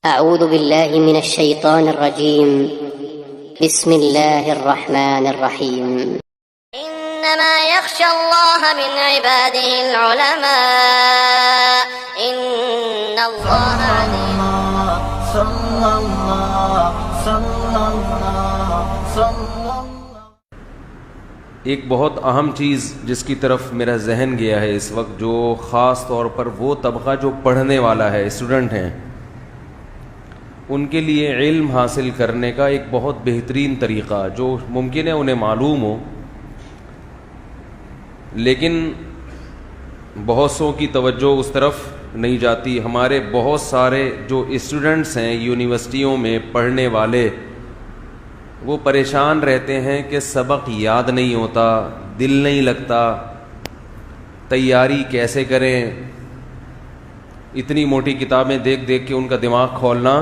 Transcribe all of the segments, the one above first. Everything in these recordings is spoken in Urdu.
أعوذ بالله من الشيطان الرجيم. بسم الله الرحمن الرحيم. إنما يخشى الله من عباده العلماء. إن الله عليم. صلى الله. ایک بہت اہم چیز جس کی طرف میرا ذہن گیا ہے اس وقت، جو خاص طور پر وہ طبقہ جو پڑھنے والا ہے، اسٹوڈنٹ ہیں، ان کے لیے علم حاصل کرنے کا ایک بہت بہترین طریقہ جو ممکن ہے انہیں معلوم ہو، لیکن بہت سو کی توجہ اس طرف نہیں جاتی. ہمارے بہت سارے جو اسٹوڈنٹس ہیں یونیورسٹیوں میں پڑھنے والے، وہ پریشان رہتے ہیں کہ سبق یاد نہیں ہوتا، دل نہیں لگتا، تیاری کیسے کریں. اتنی موٹی کتابیں دیکھ دیکھ کے ان کا دماغ کھولنا،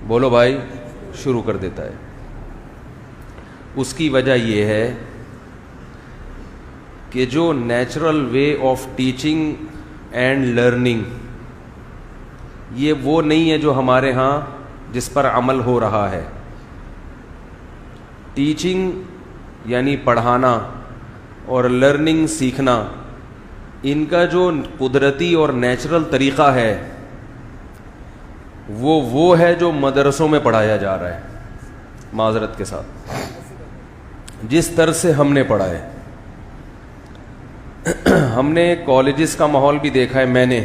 بولو بھائی، شروع کر دیتا ہے. اس کی وجہ یہ ہے کہ جو natural way of teaching and learning, یہ وہ نہیں ہے جو ہمارے ہاں جس پر عمل ہو رہا ہے. ٹیچنگ یعنی پڑھانا اور لرننگ سیکھنا، ان کا جو قدرتی اور نیچرل طریقہ ہے وہ ہے جو مدرسوں میں پڑھایا جا رہا ہے. معذرت کے ساتھ، جس طرح سے ہم نے پڑھا ہے، ہم نے کالجز کا ماحول بھی دیکھا ہے. میں نے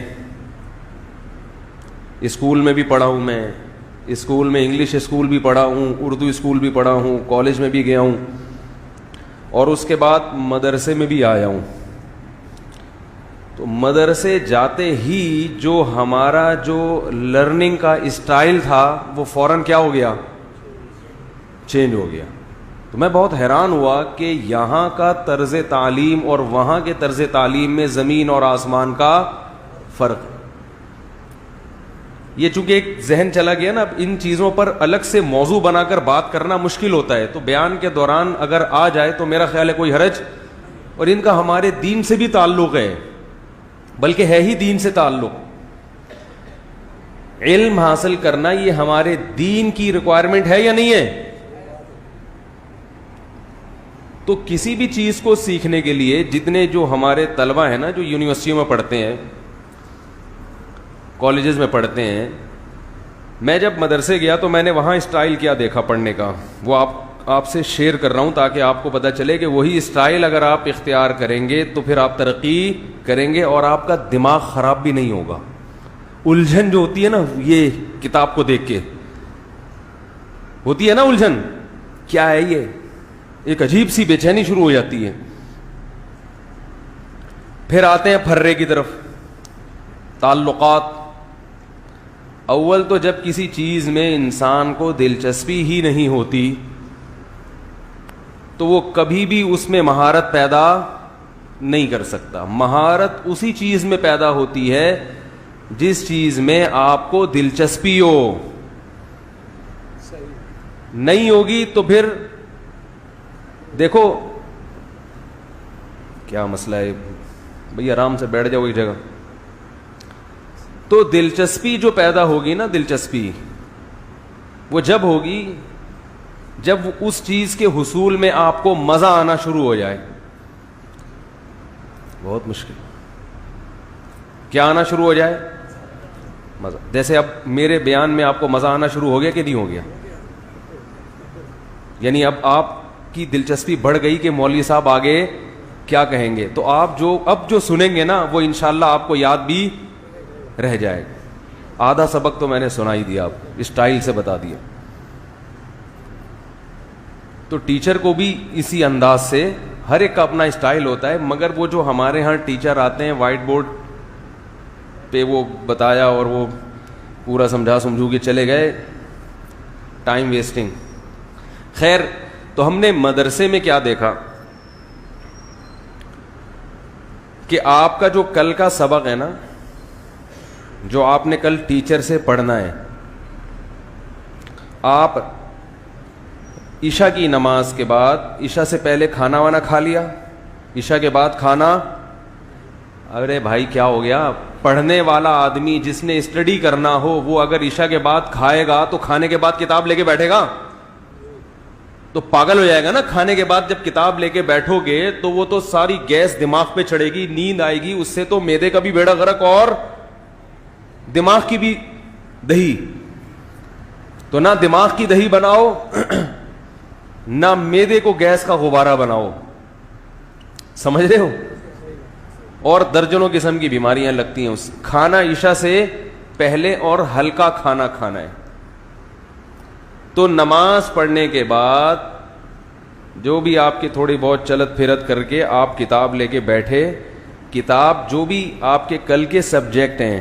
اسکول میں بھی پڑھا ہوں، میں اسکول میں انگلش اسکول بھی پڑھا ہوں، اردو اسکول بھی پڑھا ہوں، کالج میں بھی گیا ہوں، اور اس کے بعد مدرسے میں بھی آیا ہوں. تو مدرسے جاتے ہی جو ہمارا جو لرننگ کا اسٹائل تھا وہ فوراً کیا ہو گیا؟ چینج ہو گیا. تو میں بہت حیران ہوا کہ یہاں کا طرز تعلیم اور وہاں کے طرز تعلیم میں زمین اور آسمان کا فرق. یہ چونکہ ایک ذہن چلا گیا نا، اب ان چیزوں پر الگ سے موضوع بنا کر بات کرنا مشکل ہوتا ہے، تو بیان کے دوران اگر آ جائے تو میرا خیال ہے کوئی حرج. اور ان کا ہمارے دین سے بھی تعلق ہے، بلکہ ہے ہی دین سے تعلق. علم حاصل کرنا یہ ہمارے دین کی ریکوائرمنٹ ہے یا نہیں ہے؟ تو کسی بھی چیز کو سیکھنے کے لیے جتنے جو ہمارے طلبہ ہیں نا، جو یونیورسٹیوں میں پڑھتے ہیں، کالجز میں پڑھتے ہیں، میں جب مدرسے گیا تو میں نے وہاں اسٹائل کیا دیکھا پڑھنے کا، وہ آپ سے شیئر کر رہا ہوں تاکہ آپ کو پتہ چلے کہ وہی اسٹائل اگر آپ اختیار کریں گے تو پھر آپ ترقی کریں گے اور آپ کا دماغ خراب بھی نہیں ہوگا. الجھن جو ہوتی ہے نا، یہ کتاب کو دیکھ کے ہوتی ہے نا الجھن، کیا ہے یہ؟ ایک عجیب سی بے چینی شروع ہو جاتی ہے. پھر آتے ہیں پھرے کی طرف، تعلقات. اول تو جب کسی چیز میں انسان کو دلچسپی ہی نہیں ہوتی تو وہ کبھی بھی اس میں مہارت پیدا نہیں کر سکتا. مہارت اسی چیز میں پیدا ہوتی ہے جس چیز میں آپ کو دلچسپی ہو. نہیں ہوگی تو پھر دیکھو کیا مسئلہ ہے بھئی، آرام سے بیٹھ جاؤ ایک جگہ. تو دلچسپی جو پیدا ہوگی نا، دلچسپی وہ جب ہوگی جب اس چیز کے حصول میں آپ کو مزہ آنا شروع ہو جائے. بہت مشکل. کیا آنا شروع ہو جائے؟ مزہ. جیسے اب میرے بیان میں آپ کو مزہ آنا شروع ہو گیا کہ نہیں ہو گیا؟ یعنی اب آپ کی دلچسپی بڑھ گئی کہ مولوی صاحب آگے کیا کہیں گے، تو آپ اب جو سنیں گے نا وہ انشاءاللہ آپ کو یاد بھی رہ جائے گا. آدھا سبق تو میں نے سنا ہی دیا، آپ اسٹائل سے بتا دیا. تو ٹیچر کو بھی اسی انداز سے، ہر ایک کا اپنا اسٹائل ہوتا ہے، مگر وہ جو ہمارے ہاں ٹیچر آتے ہیں وائٹ بورڈ پہ وہ بتایا اور وہ پورا سمجھا سمجھو کے چلے گئے، ٹائم ویسٹنگ. خیر، تو ہم نے مدرسے میں کیا دیکھا کہ آپ کا جو کل کا سبق ہے نا، جو آپ نے کل ٹیچر سے پڑھنا ہے، آپ عشاء کی نماز کے بعد، عشاء سے پہلے کھانا وانا کھا لیا، عشاء کے بعد کھانا، ارے بھائی کیا ہو گیا، پڑھنے والا آدمی جس نے اسٹڈی کرنا ہو وہ اگر عشاء کے بعد کھائے گا تو کھانے کے بعد کتاب لے کے بیٹھے گا تو پاگل ہو جائے گا نا. کھانے کے بعد جب کتاب لے کے بیٹھو گے تو وہ تو ساری گیس دماغ پہ چڑھے گی, نیند آئے گی, اس سے تو معدے کا بھی بیڑا غرق اور دماغ کی بھی دہی. تو نہ دماغ کی دہی بناؤ نہ معدے کو گیس کا غبارہ بناؤ, سمجھ رہے ہو. اور درجنوں قسم کی بیماریاں لگتی ہیں اس. کھانا عشاء سے پہلے اور ہلکا کھانا کھانا ہے. تو نماز پڑھنے کے بعد جو بھی آپ کی تھوڑی بہت چلت پھرت کر کے آپ کتاب لے کے بیٹھے, کتاب جو بھی آپ کے کل کے سبجیکٹ ہیں,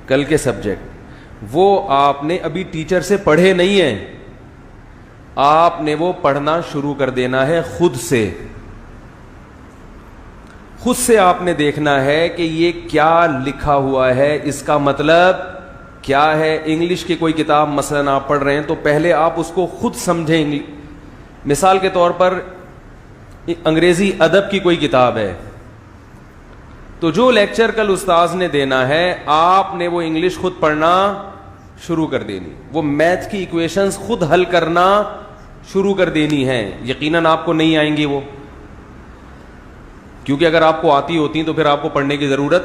کل کے سبجیکٹ وہ آپ نے ابھی ٹیچر سے پڑھے نہیں ہیں, آپ نے وہ پڑھنا شروع کر دینا ہے خود سے. خود سے آپ نے دیکھنا ہے کہ یہ کیا لکھا ہوا ہے, اس کا مطلب کیا ہے. انگلش کی کوئی کتاب مثلا آپ پڑھ رہے ہیں تو پہلے آپ اس کو خود سمجھیں. مثال کے طور پر انگریزی ادب کی کوئی کتاب ہے تو جو لیکچر کل استاذ نے دینا ہے آپ نے وہ انگلش خود پڑھنا شروع کر دینی, وہ میتھ کی ایکویشنز خود حل کرنا شروع کر دینی ہے. یقیناً آپ کو نہیں آئیں گی وہ, کیونکہ اگر آپ کو آتی ہوتی تو پھر آپ کو پڑھنے کی ضرورت,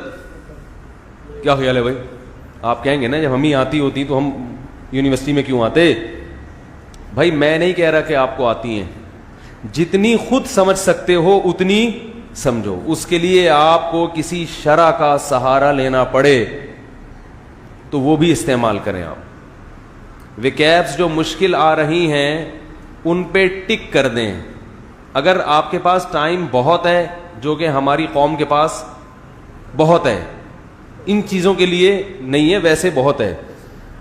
کیا خیال ہے بھائی؟ آپ کہیں گے نا جب ہمیں آتی ہوتی تو ہم یونیورسٹی میں کیوں آتے. بھائی میں نہیں کہہ رہا کہ آپ کو آتی ہیں, جتنی خود سمجھ سکتے ہو اتنی سمجھو. اس کے لیے آپ کو کسی شرع کا سہارا لینا پڑے تو وہ بھی استعمال کریں. آپ ویکیبس جو مشکل آ رہی ہیں ان پہ ٹک کر دیں. اگر آپ کے پاس ٹائم بہت ہے, جو کہ ہماری قوم کے پاس بہت ہے, ان چیزوں کے لیے نہیں ہے ویسے بہت ہے,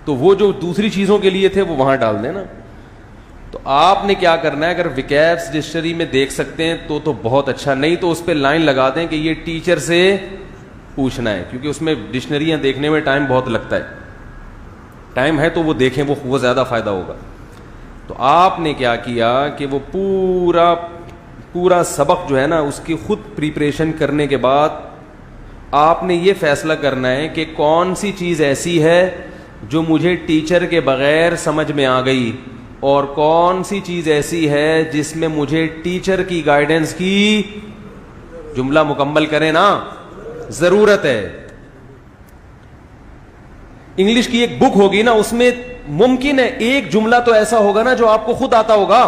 تو وہ جو دوسری چیزوں کے لیے تھے وہ وہاں ڈال دیں نا. تو آپ نے کیا کرنا ہے, اگر ویکیبس ڈکشنری میں دیکھ سکتے ہیں تو بہت اچھا, نہیں تو اس پہ لائن لگا دیں کہ یہ ٹیچر سے پوچھنا ہے, کیونکہ اس میں ڈکشنریاں دیکھنے میں ٹائم بہت لگتا ہے. ٹائم ہے تو وہ دیکھیں, وہ زیادہ فائدہ ہوگا. تو آپ نے کیا کیا کہ وہ پورا سبق جو ہے نا اس کی خود پریپریشن کرنے کے بعد آپ نے یہ فیصلہ کرنا ہے کہ کون سی چیز ایسی ہے جو مجھے ٹیچر کے بغیر سمجھ میں آ گئی, اور کون سی چیز ایسی ہے جس میں مجھے ٹیچر کی گائیڈنس کی, جملہ مکمل کریں نا, ضرورت ہے. انگلش کی ایک بک ہوگی نا, اس میں ممکن ہے ایک جملہ تو ایسا ہوگا نا جو آپ کو خود آتا ہوگا,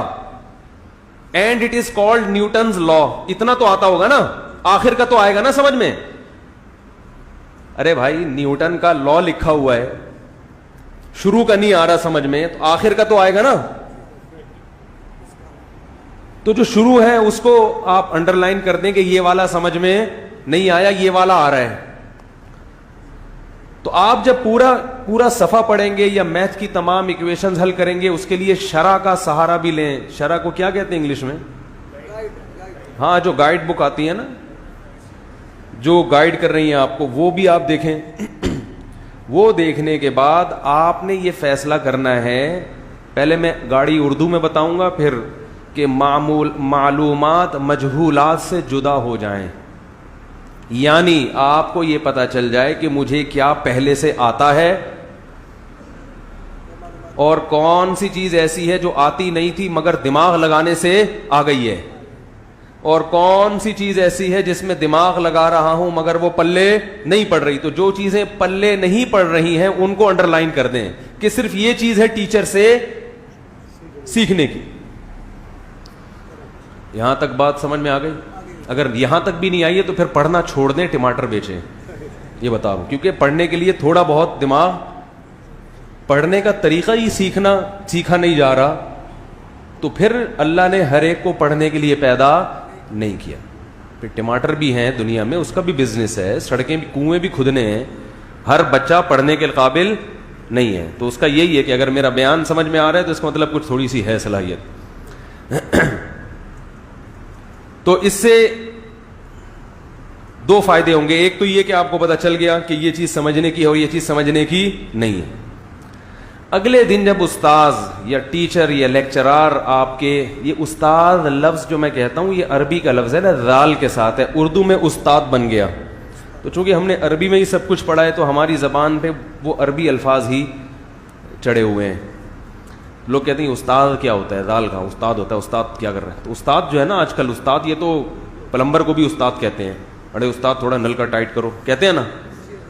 and it is called Newton's law, اتنا تو آتا ہوگا نا, آخر کا تو آئے گا نا سمجھ میں. ارے بھائی نیوٹن کا لا لکھا ہوا ہے, شروع کا نہیں آ رہا سمجھ میں, تو آخر کا تو آئے گا نا. تو جو شروع ہے اس کو آپ انڈر لائن کر دیں کہ یہ والا سمجھ میں نہیں آیا, یہ والا آ رہا ہے. تو آپ جب پورا صفحہ پڑھیں گے یا میتھ کی تمام ایکویشنز حل کریں گے, اس کے لیے شرع کا سہارا بھی لیں. شرع کو کیا کہتے ہیں انگلش میں؟ ہاں, جو گائیڈ بک آتی ہے نا, جو گائیڈ کر رہی ہیں آپ کو, وہ بھی آپ دیکھیں. وہ دیکھنے کے بعد آپ نے یہ فیصلہ کرنا ہے, پہلے میں گاڑی اردو میں بتاؤں گا, پھر کہ معلومات مجہولات سے جدا ہو جائیں, یعنی آپ کو یہ پتا چل جائے کہ مجھے کیا پہلے سے آتا ہے اور کون سی چیز ایسی ہے جو آتی نہیں تھی مگر دماغ لگانے سے آ گئی ہے, اور کون سی چیز ایسی ہے جس میں دماغ لگا رہا ہوں مگر وہ پلے نہیں پڑ رہی. تو جو چیزیں پلے نہیں پڑ رہی ہیں ان کو انڈر لائن کر دیں کہ صرف یہ چیز ہے ٹیچر سے سیکھنے کی. یہاں تک بات سمجھ میں آ گئی؟ اگر یہاں تک بھی نہیں آئی ہے تو پھر پڑھنا چھوڑ دیں, ٹماٹر بیچیں, یہ بتا رہا ہوں. کیونکہ پڑھنے کے لیے تھوڑا بہت دماغ, پڑھنے کا طریقہ ہی سیکھا نہیں جا رہا, تو پھر اللہ نے ہر ایک کو پڑھنے کے لیے پیدا نہیں کیا. پھر ٹماٹر بھی ہیں دنیا میں, اس کا بھی بزنس ہے, سڑکیں بھی, کنویں بھی کھدنے ہیں, ہر بچہ پڑھنے کے قابل نہیں ہے. تو اس کا یہی ہے کہ اگر میرا بیان سمجھ میں آ رہا ہے تو اس کا مطلب کچھ تھوڑی سی ہے صلاحیت. تو اس سے دو فائدے ہوں گے. ایک تو یہ کہ آپ کو پتا چل گیا کہ یہ چیز سمجھنے کی ہے اور یہ چیز سمجھنے کی نہیں ہے. اگلے دن جب استاذ یا ٹیچر یا لیکچرار آپ کے, یہ استاد لفظ جو میں کہتا ہوں یہ عربی کا لفظ ہے نا, ذال کے ساتھ ہے, اردو میں استاد بن گیا. تو چونکہ ہم نے عربی میں ہی سب کچھ پڑھا ہے تو ہماری زبان پہ وہ عربی الفاظ ہی چڑھے ہوئے ہیں. لوگ کہتے ہیں استاد کیا ہوتا ہے, دال کا استاد ہوتا ہے, استاد کیا کر رہا ہے. تو استاد جو ہے نا آج کل استاد, یہ تو پلمبر کو بھی استاد کہتے ہیں. ارے استاد تھوڑا نل کا ٹائٹ کرو, کہتے ہیں نا,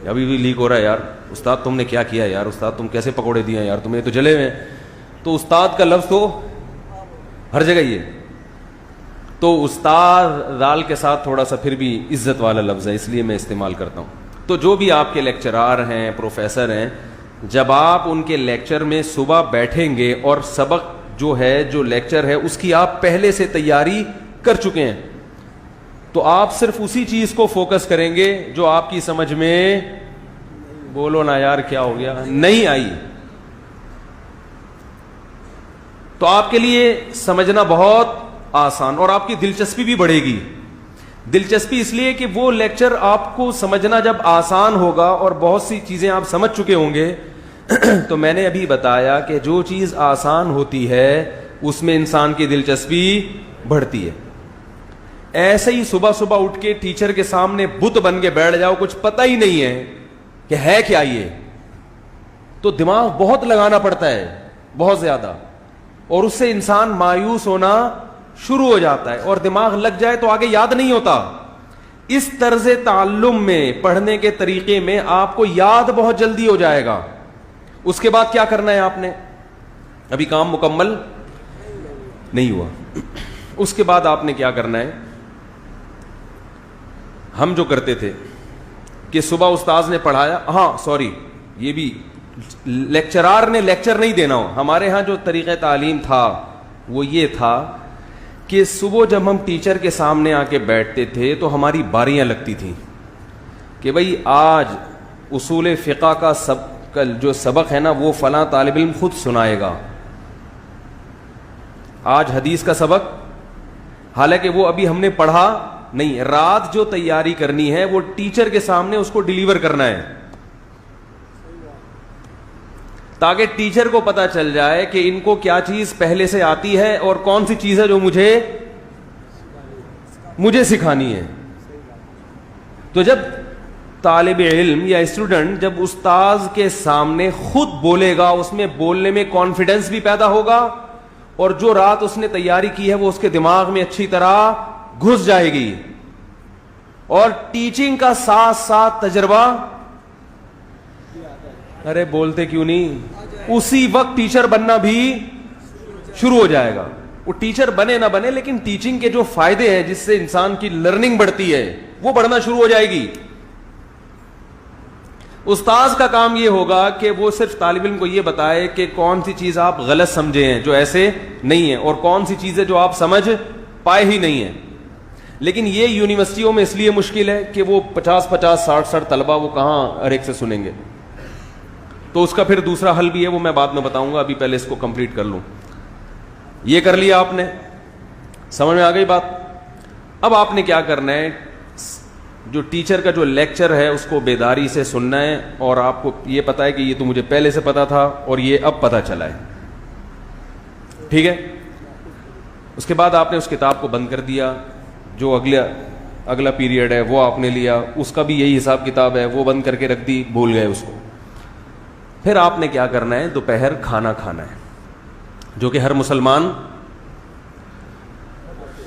ابھی بھی لیک ہو رہا ہے یار, استاد تم نے کیا کیا یار, استاد تم کیسے پکوڑے دیے ہیں یار, تمہیں تو جلے ہوئے ہیں. تو استاد کا لفظ تو ہر جگہ ہی ہے. تو استاد دال کے ساتھ تھوڑا سا پھر بھی عزت والا لفظ ہے, اس لیے میں استعمال کرتا ہوں. تو جو بھی آپ کے لیکچرار ہیں, پروفیسر ہیں, جب آپ ان کے لیکچر میں صبح بیٹھیں گے اور سبق جو ہے, جو لیکچر ہے, اس کی آپ پہلے سے تیاری کر چکے ہیں, تو آپ صرف اسی چیز کو فوکس کریں گے جو آپ کی سمجھ میں, بولو نا یار کیا ہو گیا, نہیں آئی. تو آپ کے لیے سمجھنا بہت آسان, اور آپ کی دلچسپی بھی بڑھے گی. دلچسپی اس لیے کہ وہ لیکچر آپ کو سمجھنا جب آسان ہوگا اور بہت سی چیزیں آپ سمجھ چکے ہوں گے, تو میں نے ابھی بتایا کہ جو چیز آسان ہوتی ہے اس میں انسان کی دلچسپی بڑھتی ہے. ایسے ہی صبح صبح اٹھ کے ٹیچر کے سامنے بت بن کے بیٹھ جاؤ, کچھ پتہ ہی نہیں ہے کہ ہے کیا یہ, تو دماغ بہت لگانا پڑتا ہے, بہت زیادہ, اور اس سے انسان مایوس ہونا شروع ہو جاتا ہے, اور دماغ لگ جائے تو آگے یاد نہیں ہوتا. اس طرز تعلم میں, پڑھنے کے طریقے میں آپ کو یاد بہت جلدی ہو جائے گا. اس کے بعد کیا کرنا ہے آپ نے, ابھی کام مکمل نہیں ہوا. اس کے بعد آپ نے کیا کرنا ہے, ہم جو کرتے تھے کہ صبح استاذ نے پڑھایا, ہاں سوری, یہ بھی لیکچرار نے لیکچر نہیں دینا ہو. ہمارے ہاں جو طریقہ تعلیم تھا وہ یہ تھا کہ صبح جب ہم ٹیچر کے سامنے آ کے بیٹھتے تھے تو ہماری باریاں لگتی تھیں کہ بھئی آج اصول فقہ کا جو سبق ہے نا وہ فلاں طالب علم خود سنائے گا, آج حدیث کا سبق, حالانکہ وہ ابھی ہم نے پڑھا نہیں, رات جو تیاری کرنی ہے وہ ٹیچر کے سامنے اس کو ڈیلیور کرنا ہے, تاکہ ٹیچر کو پتا چل جائے کہ ان کو کیا چیز پہلے سے آتی ہے اور کون سی چیز ہے جو مجھے سکھانی ہے. تو جب طالب علم یا اسٹوڈنٹ جب استاذ کے سامنے خود بولے گا, اس میں بولنے میں کانفیڈنس بھی پیدا ہوگا, اور جو رات اس نے تیاری کی ہے وہ اس کے دماغ میں اچھی طرح گھس جائے گی, اور ٹیچنگ کا ساتھ ساتھ تجربہ, ارے بولتے کیوں نہیں, اسی وقت ٹیچر بننا بھی شروع ہو جائے گا. وہ ٹیچر بنے نہ بنے, لیکن ٹیچنگ کے جو فائدے ہیں جس سے انسان کی لرننگ بڑھتی ہے وہ بڑھنا شروع ہو جائے گی. استاذ کا کام یہ ہوگا کہ وہ صرف طالب علم کو یہ بتائے کہ کون سی چیز آپ غلط سمجھے ہیں جو ایسے نہیں ہے, اور کون سی چیزیں جو آپ سمجھ پائے ہی نہیں ہیں. لیکن یہ یونیورسٹیوں میں اس لیے مشکل ہے کہ وہ 50-50 60 طلبہ وہ کہاں ہر ایک سے سنیں گے. تو اس کا پھر دوسرا حل بھی ہے, وہ میں بعد میں بتاؤں گا, ابھی پہلے اس کو کمپلیٹ کر لوں. یہ کر لیا آپ نے, سمجھ میں آ گئی بات. اب آپ نے کیا کرنا ہے, جو ٹیچر کا جو لیکچر ہے اس کو بیداری سے سننا ہے, اور آپ کو یہ پتا ہے کہ یہ تو مجھے پہلے سے پتا تھا اور یہ اب پتا چلا ہے, ٹھیک ہے. اس کے بعد آپ نے اس کتاب کو بند کر دیا, جو اگلا پیریڈ ہے وہ آپ نے لیا, اس کا بھی یہی حساب کتاب ہے, وہ بند کر کے رکھ دی, بھول گئے اس کو. پھر آپ نے کیا کرنا ہے, دوپہر کھانا کھانا ہے, جو کہ ہر مسلمان,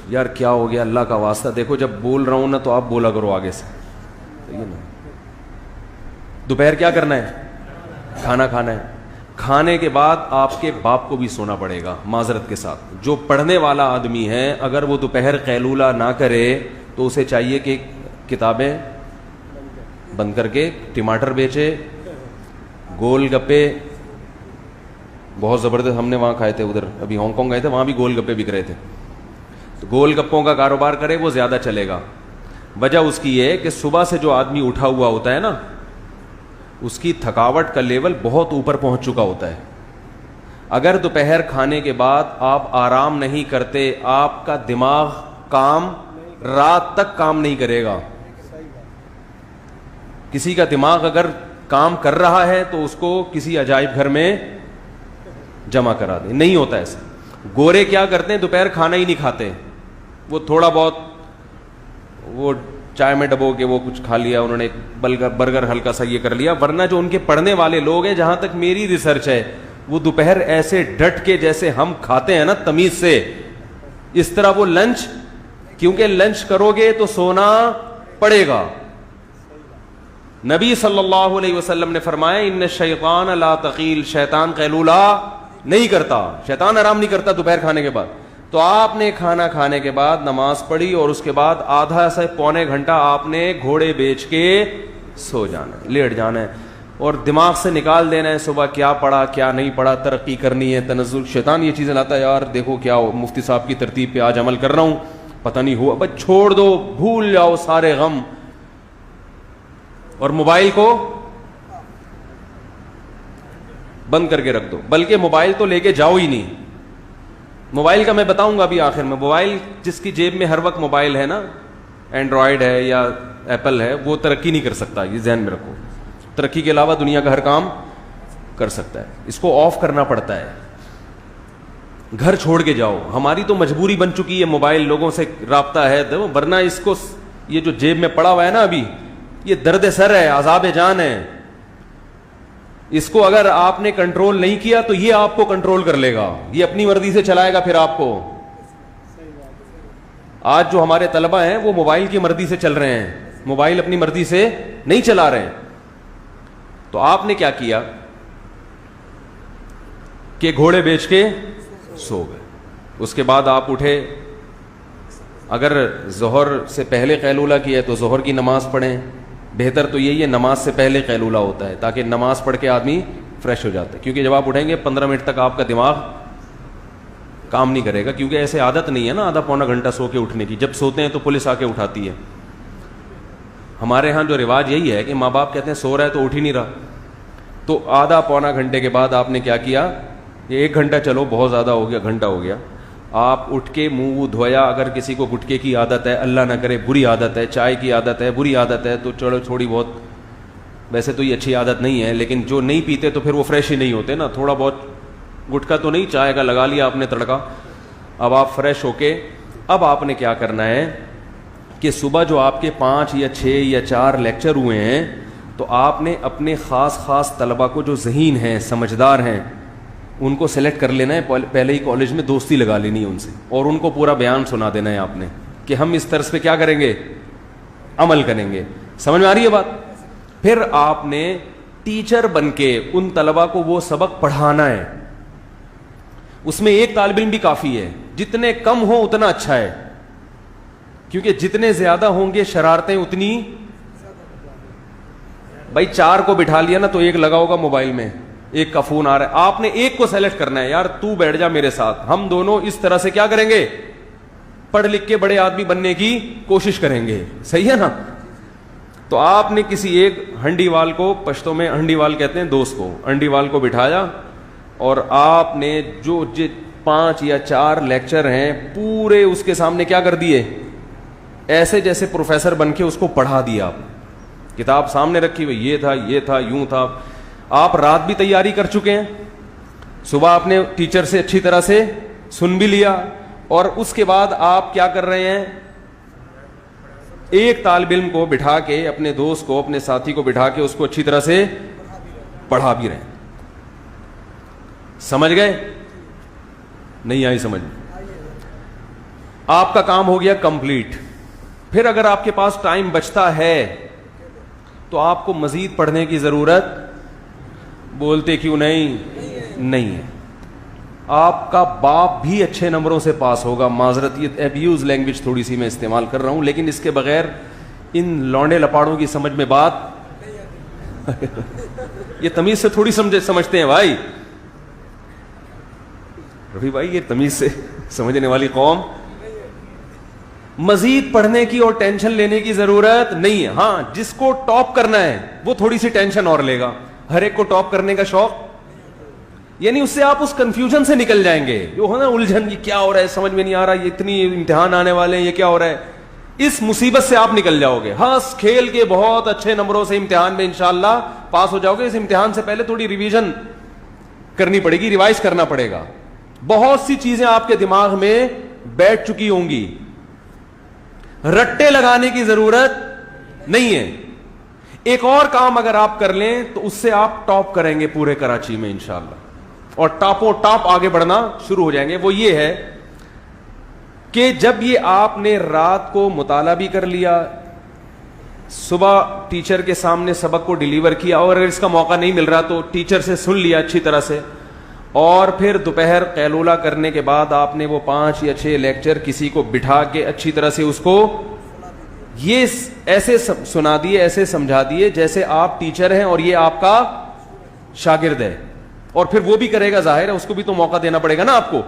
یار کیا ہو گیا اللہ کا واسطہ, دیکھو جب بول رہا ہوں نا تو آپ بولا کرو آگے سے, دوپہر کیا کرنا ہے, کھانا کھانا ہے. کھانے کے بعد آپ کے باپ کو بھی سونا پڑے گا, معذرت کے ساتھ. جو پڑھنے والا آدمی ہے اگر وہ دوپہر قیلولہ نہ کرے تو اسے چاہیے کہ کتابیں بند کر کے ٹماٹر بیچے, گول گپے, بہت زبردست ہم نے وہاں کھائے تھے, ادھر ابھی ہانگ کانگ گئے تھے, وہاں بھی گول گپے بک رہے تھے, تو گول گپوں کا کاروبار کرے وہ زیادہ چلے گا. وجہ اس کی یہ کہ صبح سے جو آدمی اٹھا ہوا ہوتا ہے نا, اس کی تھکاوٹ کا لیول بہت اوپر پہنچ چکا ہوتا ہے. اگر دوپہر کھانے کے بعد آپ آرام نہیں کرتے, آپ کا دماغ رات تک کام نہیں کرے گا. کسی کا دماغ اگر کام کر رہا ہے تو اس کو کسی عجائب گھر میں جمع کرا دیں, نہیں ہوتا ایسا. گورے کیا کرتے ہیں, دوپہر کھانا ہی نہیں کھاتے, وہ تھوڑا بہت وہ چائے میں ڈبو کے وہ کچھ کھا لیا انہوں نے, برگر ہلکا سا یہ کر لیا. ورنہ جو ان کے پڑھنے والے لوگ ہیں, جہاں تک میری ریسرچ ہے, وہ دوپہر ایسے ڈٹ کے جیسے ہم کھاتے ہیں نا تمیز سے, اس طرح وہ لنچ, کیونکہ لنچ کرو گے تو سونا پڑے گا. نبی صلی اللہ علیہ وسلم نے فرمایا ان الشیطان لا تقیل, شیطان قیلولہ نہیں کرتا, شیطان آرام نہیں کرتا دوپہر کھانے کے بعد. تو آپ نے کھانا کھانے کے بعد نماز پڑھی اور اس کے بعد آدھا سے پونے گھنٹہ آپ نے گھوڑے بیچ کے سو جانا ہے, لیٹ جانا ہے, اور دماغ سے نکال دینا ہے صبح کیا پڑھا کیا نہیں پڑھا, ترقی کرنی ہے, تنزل. شیطان یہ چیزیں لاتا ہے, یار دیکھو کیا ہو, مفتی صاحب کی ترتیب پہ آج عمل کر رہا ہوں, پتہ نہیں ہوا, بس چھوڑ دو, بھول جاؤ سارے غم. اور موبائل کو بند کر کے رکھ دو, بلکہ موبائل تو لے کے جاؤ ہی نہیں. موبائل کا میں بتاؤں گا ابھی آخر میں. موبائل جس کی جیب میں ہر وقت موبائل ہے نا, اینڈرائڈ ہے یا ایپل ہے, وہ ترقی نہیں کر سکتا, یہ ذہن میں رکھو. ترقی کے علاوہ دنیا کا ہر کام کر سکتا ہے, اس کو آف کرنا پڑتا ہے. گھر چھوڑ کے جاؤ, ہماری تو مجبوری بن چکی ہے, موبائل لوگوں سے رابطہ ہے, ورنہ اس کو یہ جو جیب میں پڑا ہوا ہے نا ابھی, یہ درد سر ہے, عذاب جان ہے. اس کو اگر آپ نے کنٹرول نہیں کیا تو یہ آپ کو کنٹرول کر لے گا, یہ اپنی مرضی سے چلائے گا پھر آپ کو. آج جو ہمارے طلبہ ہیں وہ موبائل کی مرضی سے چل رہے ہیں, موبائل اپنی مرضی سے نہیں چلا رہے ہیں. تو آپ نے کیا کیا کہ گھوڑے بیچ کے سو گئے. اس کے بعد آپ اٹھے, اگر ظہر سے پہلے قیلولہ کیا ہے تو ظہر کی نماز پڑھیں. بہتر تو یہی ہے نماز سے پہلے قیلولہ ہوتا ہے, تاکہ نماز پڑھ کے آدمی فریش ہو جاتا ہے. کیونکہ جب آپ اٹھیں گے 15 منٹ تک آپ کا دماغ کام نہیں کرے گا, کیونکہ ایسے عادت نہیں ہے نا آدھا پونا گھنٹہ سو کے اٹھنے کی. جب سوتے ہیں تو پولیس آ کے اٹھاتی ہے. ہمارے ہاں جو رواج یہی ہے کہ ماں باپ کہتے ہیں سو رہا ہے تو اٹھ ہی نہیں رہا. تو آدھا پونا گھنٹے کے بعد آپ نے کیا کیا, یہ 1 گھنٹہ چلو بہت زیادہ ہو گیا, گھنٹہ ہو گیا, آپ اٹھ کے منہ دھویا. اگر کسی کو گٹکے کی عادت ہے, اللہ نہ کرے بری عادت ہے, چائے کی عادت ہے, بری عادت ہے, تو چلو تھوڑی بہت, ویسے تو یہ اچھی عادت نہیں ہے, لیکن جو نہیں پیتے تو پھر وہ فریش ہی نہیں ہوتے نا, تھوڑا بہت گٹکا تو نہیں, چائے کا لگا لیا آپ نے تڑکا. اب آپ فریش ہو کے, اب آپ نے کیا کرنا ہے کہ صبح جو آپ کے 5 یا 6 یا 4 لیکچر ہوئے ہیں, تو آپ نے اپنے خاص طلبہ کو جو ذہین ہیں, سمجھدار ہیں, ان کو سلیکٹ کر لینا ہے. پہلے ہی کالج میں دوستی لگا لینی ہے ان سے, اور ان کو پورا بیان سنا دینا ہے آپ نے کہ ہم اس طرز پہ کیا کریں گے, عمل کریں گے. سمجھ میں آ رہی ہے بات؟ پھر آپ نے ٹیچر بن کے ان طلبہ کو وہ سبق پڑھانا ہے. اس میں ایک طالب علم بھی کافی ہے, جتنے کم ہو اتنا اچھا ہے, کیونکہ جتنے زیادہ ہوں گے شرارتیں اتنی. بھائی 4 کو بٹھا لیا نا تو ایک لگا ہوگا موبائل میں, ایک کا فون آ رہا ہے, آپ نے ایک کو سیلیکٹ کرنا ہے, یار تو بیٹھ جا میرے ساتھ, ہم دونوں اس طرح سے کیا کریں گے, پڑھ لکھ کے بڑے آدمی بننے کی کوشش کریں گے. صحیح ہے نا؟ تو آپ نے کسی ایک ہنڈی وال کو, پشتوں میں ہنڈی وال کہتے ہیں دوست کو, ہنڈی وال کو بٹھایا, اور آپ نے جو 5 یا 4 لیکچر ہیں پورے اس کے سامنے کیا کر دیے, ایسے جیسے پروفیسر بن کے اس کو پڑھا دیا. آپ کتاب سامنے رکھی ہوئی, یہ تھا یوں تھا. آپ رات بھی تیاری کر چکے ہیں, صبح آپ نے ٹیچر سے اچھی طرح سے سن بھی لیا, اور اس کے بعد آپ کیا کر رہے ہیں, ایک طالب علم کو بٹھا کے, اپنے دوست کو, اپنے ساتھی کو بٹھا کے اس کو اچھی طرح سے پڑھا بھی رہے ہیں. سمجھ گئے؟ نہیں آئی سمجھ؟ آپ کا کام ہو گیا کمپلیٹ. پھر اگر آپ کے پاس ٹائم بچتا ہے تو آپ کو مزید پڑھنے کی ضرورت, بولتے کیوں نہیں ہے. آپ کا باپ بھی اچھے نمبروں سے پاس ہوگا. معذرت, یہ ایبیوز لینگویج تھوڑی سی میں استعمال کر رہا ہوں, لیکن اس کے بغیر ان لونڈے لپاڑوں کی سمجھ میں بات یہ تمیز سے تھوڑی سمجھتے ہیں بھائی. رفیع بھائی, یہ تمیز سے سمجھنے والی قوم. مزید پڑھنے کی اور ٹینشن لینے کی ضرورت نہیں ہے. ہاں, جس کو ٹاپ کرنا ہے وہ تھوڑی سی ٹینشن اور لے گا. ہر ایک کو ٹاپ کرنے کا شوق, یعنی اس سے آپ اس کنفیوژن سے نکل جائیں گے, جو ہے نا الجھن, یہ کیا ہو رہا ہے سمجھ میں نہیں آ رہا, یہ اتنی امتحان آنے والے ہیں, یہ کیا ہو رہا ہے, اس مصیبت سے آپ نکل جاؤ گے. ہنس کھیل کے بہت اچھے نمبروں سے امتحان میں انشاءاللہ پاس ہو جاؤ گے. اس امتحان سے پہلے تھوڑی ریویژن کرنی پڑے گی, ریوائز کرنا پڑے گا. بہت سی چیزیں آپ کے دماغ میں بیٹھ چکی ہوں گی, رٹے لگانے کی ضرورت نہیں ہے. ایک اور کام اگر آپ کر لیں تو اس سے آپ ٹاپ کریں گے پورے کراچی میں انشاءاللہ, اور ٹاپوں ٹاپ آگے بڑھنا شروع ہو جائیں گے. وہ یہ ہے کہ جب یہ آپ نے رات کو مطالعہ بھی کر لیا, صبح ٹیچر کے سامنے سبق کو ڈیلیور کیا, اور اگر اس کا موقع نہیں مل رہا تو ٹیچر سے سن لیا اچھی طرح سے, اور پھر دوپہر قیلولہ کرنے کے بعد آپ نے وہ 5 یا 6 لیکچر کسی کو بٹھا کے اچھی طرح سے اس کو یہ ایسے سنا دیے, ایسے سمجھا دیے جیسے آپ ٹیچر ہیں اور یہ آپ کا شاگرد ہے, اور پھر وہ بھی کرے گا, ظاہر ہے اس کو بھی تو موقع دینا پڑے گا نا آپ کو,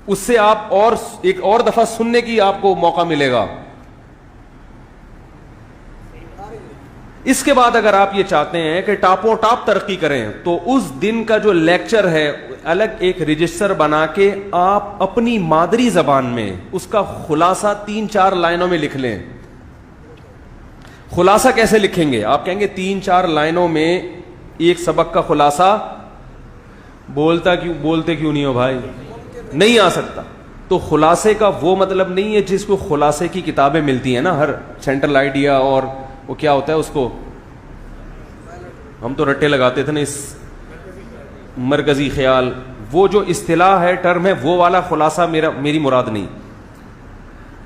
اس سے آپ اور ایک اور دفعہ سننے کی آپ کو موقع ملے گا. اس کے بعد اگر آپ یہ چاہتے ہیں کہ ٹاپوں ٹاپ ترقی کریں تو اس دن کا جو لیکچر ہے الگ ایک رجسٹر بنا کے آپ اپنی مادری زبان میں اس کا خلاصہ 3-4 لائنوں میں لکھ لیں. خلاصہ کیسے لکھیں گے؟ آپ کہیں گے 3-4 لائنوں میں ایک سبق کا خلاصہ بولتے کیوں نہیں ہو بھائی, نہیں آ سکتا. تو خلاصے کا وہ مطلب نہیں ہے جس کو خلاصے کی کتابیں ملتی ہیں نا, ہر سینٹرل آئیڈیا اور وہ کیا ہوتا ہے اس کو, ہم تو رٹے لگاتے تھے نا, اس مرکزی خیال, وہ جو اصطلاح ہے, ٹرم ہے, وہ والا خلاصہ میری مراد نہیں.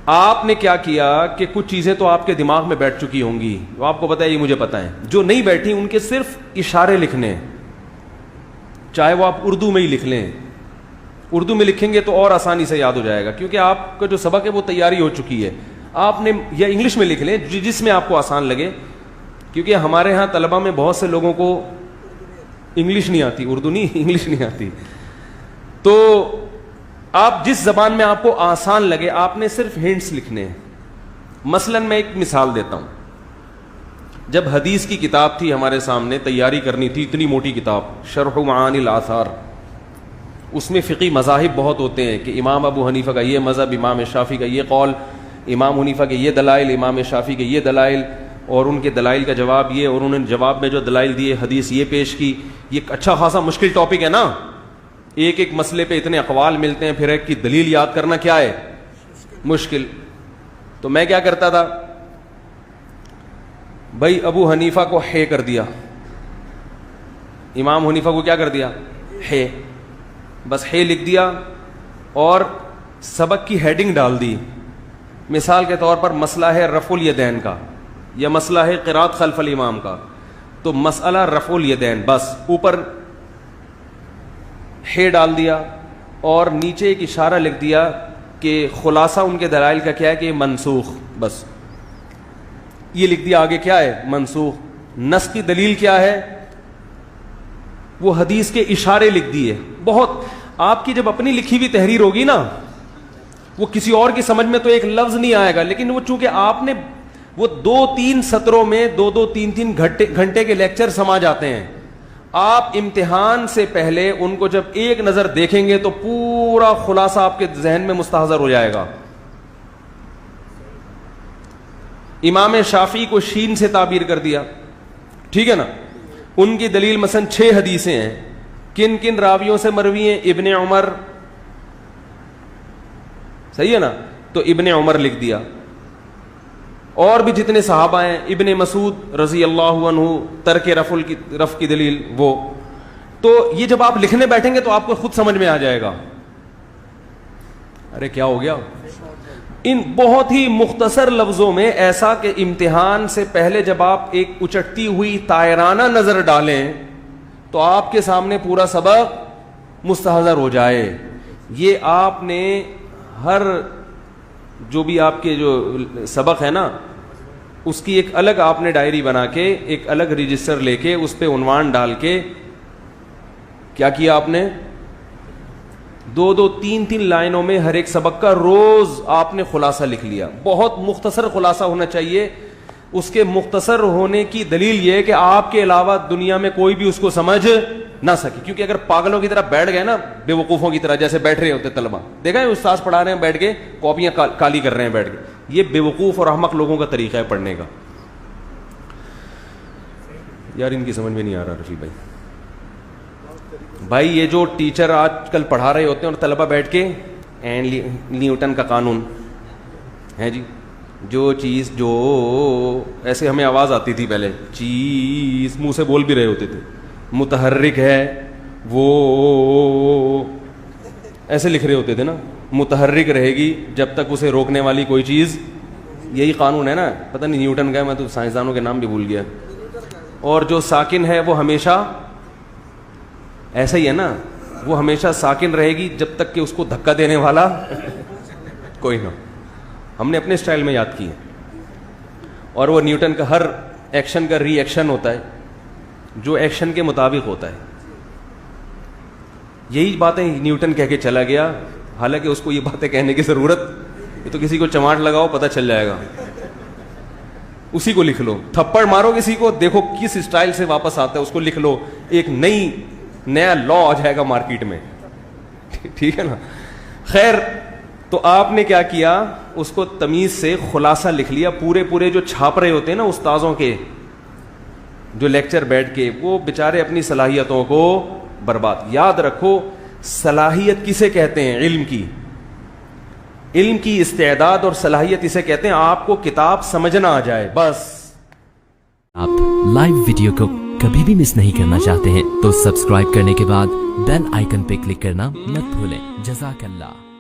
آپ نے کیا کیا کہ کچھ چیزیں تو آپ کے دماغ میں بیٹھ چکی ہوں گی, وہ آپ کو پتا ہے, یہ مجھے پتا ہے, جو نہیں بیٹھی ان کے صرف اشارے لکھنے, چاہے وہ آپ اردو میں ہی لکھ لیں. اردو میں لکھیں گے تو اور آسانی سے یاد ہو جائے گا, کیونکہ آپ کا جو سبق ہے وہ تیاری ہو چکی ہے. آپ نے یا انگلش میں لکھ لیں جس میں آپ کو آسان لگے, کیونکہ ہمارے ہاں طلبہ میں بہت سے لوگوں کو انگلش نہیں آتی, اردو نہیں انگلش نہیں آتی. تو آپ جس زبان میں آپ کو آسان لگے آپ نے صرف ہنٹس لکھنے ہیں. مثلا میں ایک مثال دیتا ہوں. جب حدیث کی کتاب تھی ہمارے سامنے, تیاری کرنی تھی, اتنی موٹی کتاب شرح معانی الآثار, اس میں فقی مذاہب بہت ہوتے ہیں کہ امام ابو حنیفہ کا یہ مذہب, امام شافعی کا یہ قول, امام حنیفہ کے یہ دلائل, امام شافعی کے یہ دلائل, اور ان کے دلائل کا جواب یہ, اور انہوں نے جواب میں جو دلائل دیے حدیث یہ پیش کی. یہ اچھا خاصا مشکل ٹاپک ہے نا, ایک ایک مسئلے پہ اتنے اقوال ملتے ہیں, پھر ایک کی دلیل یاد کرنا کیا ہے مشکل. تو میں کیا کرتا تھا بھائی, ابو حنیفہ کو ہے کر دیا, امام حنیفہ کو کیا کر دیا ہے, بس ہے لکھ دیا, اور سبق کی ہیڈنگ ڈال دی. مثال کے طور پر مسئلہ ہے رفع الیدین کا, یا مسئلہ ہے قرات خلف الامام کا, تو مسئلہ رفع الیدین, بس اوپر ہے ڈال دیا اور نیچے ایک اشارہ لکھ دیا کہ خلاصہ ان کے دلائل کا کیا ہے کہ منسوخ, بس یہ لکھ دیا. آگے کیا ہے منسوخ, نسخ کی دلیل کیا ہے, وہ حدیث کے اشارے لکھ دیے. بہت آپ کی جب اپنی لکھی ہوئی تحریر ہوگی نا, وہ کسی اور کی سمجھ میں تو ایک لفظ نہیں آئے گا, لیکن وہ چونکہ آپ نے وہ 2-3 سطروں میں 2-3 گھنٹے کے لیکچر سما جاتے ہیں. آپ امتحان سے پہلے ان کو جب ایک نظر دیکھیں گے تو پورا خلاصہ آپ کے ذہن میں مستحضر ہو جائے گا. امام شافعی کو شین سے تعبیر کر دیا, ٹھیک ہے نا, ان کی دلیل مثلا 6 حدیثیں ہیں, کن کن راویوں سے مروی ہیں, ابن عمر, صحیح ہے نا, تو ابن عمر لکھ دیا. اور بھی جتنے صحابہ ہیں, ابن مسعود رضی اللہ عنہ, ترک رفع کی دلیل وہ. تو یہ جب آپ لکھنے بیٹھیں گے تو آپ کو خود سمجھ میں آ جائے گا. ارے کیا ہو گیا, ان بہت ہی مختصر لفظوں میں ایسا کہ امتحان سے پہلے جب آپ ایک اچٹتی ہوئی طائرانہ نظر ڈالیں تو آپ کے سامنے پورا سبق مستحضر ہو جائے. یہ آپ نے ہر جو بھی آپ کے جو سبق ہے نا, اس کی ایک الگ آپ نے ڈائری بنا کے, ایک الگ رجسٹر لے کے, اس پہ عنوان ڈال کے کیا کیا آپ نے, 2-3 لائنوں میں ہر ایک سبق کا روز آپ نے خلاصہ لکھ لیا. بہت مختصر خلاصہ ہونا چاہیے. اس کے مختصر ہونے کی دلیل یہ ہے کہ آپ کے علاوہ دنیا میں کوئی بھی اس کو سمجھ نہ سکے. کیونکہ اگر پاگلوں کی طرح بیٹھ گئے نا, بے وقوفوں کی طرح جیسے بیٹھ رہے ہوتے طلبہ, دیکھا ہے استاذ پڑھا رہے ہیں بیٹھ کے, کاپیاں کالی کر رہے ہیں بیٹھ کے, یہ بے وقوف اور احمق لوگوں کا طریقہ ہے پڑھنے کا. یار ان کی سمجھ میں نہیں آ رہا رفیع بھائی, یہ جو ٹیچر آج کل پڑھا رہے ہوتے ہیں اور طلبہ بیٹھ کے نیوٹن کا قانون ہے جی, جو چیز جو ایسے ہمیں آواز آتی تھی پہلے, چیز منہ سے بول بھی رہے ہوتے تھے, متحرک ہے وہ ایسے لکھ رہے ہوتے تھے نا, متحرک رہے گی جب تک اسے روکنے والی کوئی چیز, یہی قانون ہے نا, پتہ نہیں نیوٹن کا ہے, میں تو سائنسدانوں کے نام بھی بھول گیا. اور جو ساکن ہے وہ ہمیشہ ایسا ہی ہے نا, وہ ہمیشہ ساکن رہے گی جب تک کہ اس کو دھکا دینے والا کوئی نہ. ہم نے اپنے اسٹائل میں یاد کی ہے. اور وہ نیوٹن کا ہر ایکشن کا ری ایکشن ہوتا ہے جو ایکشن کے مطابق ہوتا ہے. یہی باتیں نیوٹن کہہ کے چلا گیا, حالانکہ اس کو یہ باتیں کہنے کی ضرورت, یہ تو کسی کو چماٹ لگاؤ پتہ چل جائے گا, اسی کو لکھ لو. تھپڑ مارو کسی کو, دیکھو کس اسٹائل سے واپس آتا ہے, اس کو لکھ لو, ایک نیا لا آ جائے گا مارکیٹ میں. ٹھیک ہے نا. خیر, تو آپ نے کیا کیا, اس کو تمیز سے خلاصہ لکھ لیا. پورے جو چھاپ رہے ہوتے ہیں نا استاذوں کے, جو لیکچر بیٹھ کے, وہ بیچارے اپنی صلاحیتوں کو برباد. یاد رکھو صلاحیت کسے کہتے ہیں, علم کی استعداد اور صلاحیت اسے کہتے ہیں آپ کو کتاب سمجھنا آ جائے بس. آپ لائیو ویڈیو کو کبھی بھی مس نہیں کرنا چاہتے ہیں تو سبسکرائب کرنے کے بعد بیل آئیکن پہ کلک کرنا مت بھولیں. جزاک اللہ.